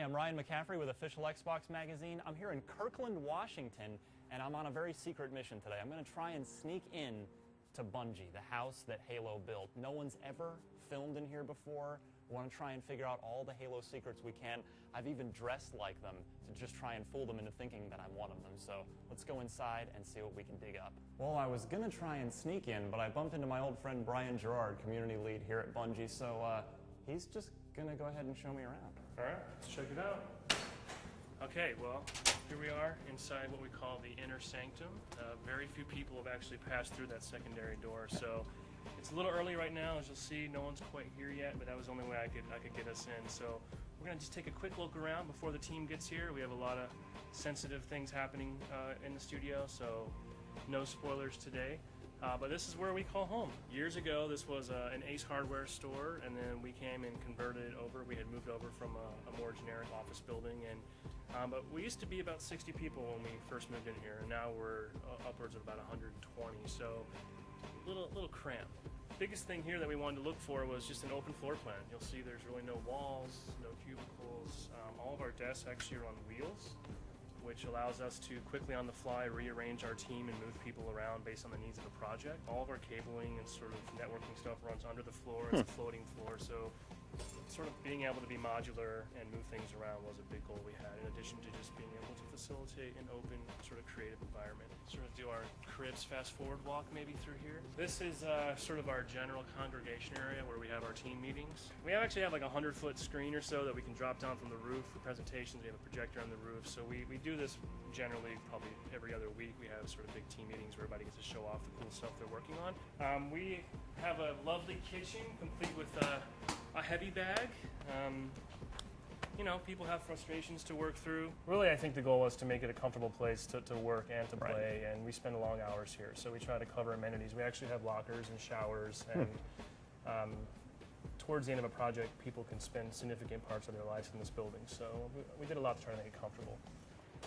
I'm Ryan McCaffrey with Official Xbox Magazine. I'm here in Kirkland, Washington, and I'm on a very secret mission today. I'm going to try and sneak in to Bungie, the house that Halo built. No one's ever filmed in here before. We want to try and figure out all the Halo secrets we can. I've even dressed like them to just try and fool them into thinking that I'm one of them. So let's go inside and see what we can dig up. Well, I was going to try and sneak in, but I bumped into my old friend Brian Gerard, community lead here at Bungie, so he's just going to go ahead and show me around. All right, let's check it out. Okay, well, here we are inside what we call the inner sanctum. Very few people have actually passed through that secondary door, so it's a little early right now. As you'll see, no one's quite here yet, but that was the only way I could get us in. So we're gonna just take a quick look around before the team gets here. We have a lot of sensitive things happening in the studio, so no spoilers today. But this is where we call home. Years ago, this was an Ace Hardware store, and then we came and converted it over. We had moved over from a more generic office building, and but we used to be about 60 people when we first moved in here, and now we're upwards of about 120. So a little cramped. Biggest thing here that we wanted to look for was just an open floor plan. You'll see there's really no walls, no cubicles. All of our desks actually are on wheels, which allows us to quickly on the fly rearrange our team and move people around based on the needs of the project. All of our cabling and sort of networking stuff runs under the floor. It's a floating floor, so sort of being able to be modular and move things around was a big goal we had, in addition to just being able to facilitate an open, sort of creative environment. Sort of do our cribs fast forward walk maybe through here. This is sort of our general congregation area where we have our team meetings. We actually have like a 100-foot screen or so that we can drop down from the roof for presentations. We have a projector on the roof, so we do this generally probably every other week. We have sort of big team meetings where everybody gets to show off the cool stuff they're working on. We have a lovely kitchen complete with a heavy bag. You know, people have frustrations to work through. Really, I think the goal was to make it a comfortable place to work and to play, and we spend long hours here, so we try to cover amenities. We actually have lockers and showers, and towards the end of a project, people can spend significant parts of their lives in this building, so we did a lot to try to make it comfortable.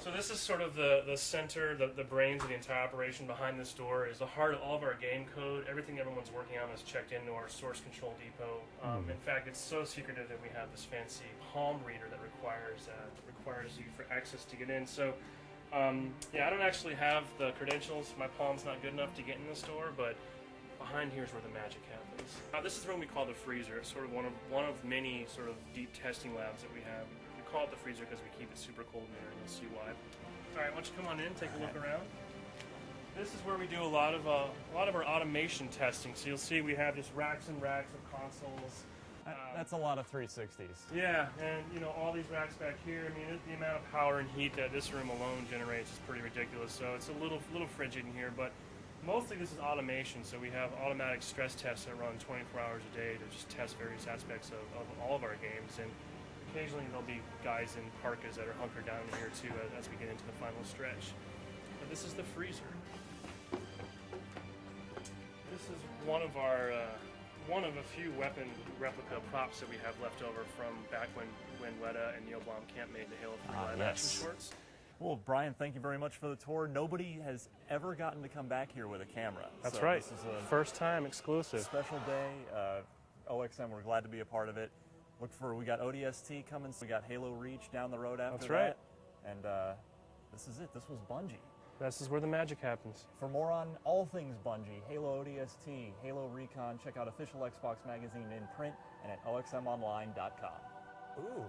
So this is sort of the center, the brains of the entire operation. Behind this door is the heart of all of our game code. Everything everyone's working on is checked into our source control depot. In fact, it's so secretive that we have this fancy palm reader that requires you for access to get in. So yeah, I don't actually have the credentials. My palm's not good enough to get in the store, but behind here is where the magic happens. This is the room we call the freezer. It's sort of one of many sort of deep testing labs that we have. We call it the freezer because we keep it super cold in there, and you'll see why. All right, why don't you come on in, take a look around. This is where we do a lot of our automation testing. So you'll see we have just racks and racks of consoles. That's a lot of 360s. Yeah, and you know, all these racks back here. I mean, the amount of power and heat that this room alone generates is pretty ridiculous. So it's a little frigid in here, but mostly this is automation. So we have automatic stress tests that run 24 hours a day to just test various aspects of all of our games. And occasionally there'll be guys in parkas that are hunkered down in here too as we get into the final stretch. But this is the freezer. This is one of a few weapon replica props that we have left over from back when Weta and Neil Blomkamp made the Halo 3 live action shorts. Well, Brian, thank you very much for the tour. Nobody has ever gotten to come back here with a camera. That's right. This is a first time exclusive. Special day. OXM, we're glad to be a part of it. We got ODST coming, so we got Halo Reach down the road after That's right. that. And this is it. This was Bungie. This is where the magic happens. For more on all things Bungie, Halo ODST, Halo Recon, check out Official Xbox Magazine in print and at oxmonline.com. Ooh.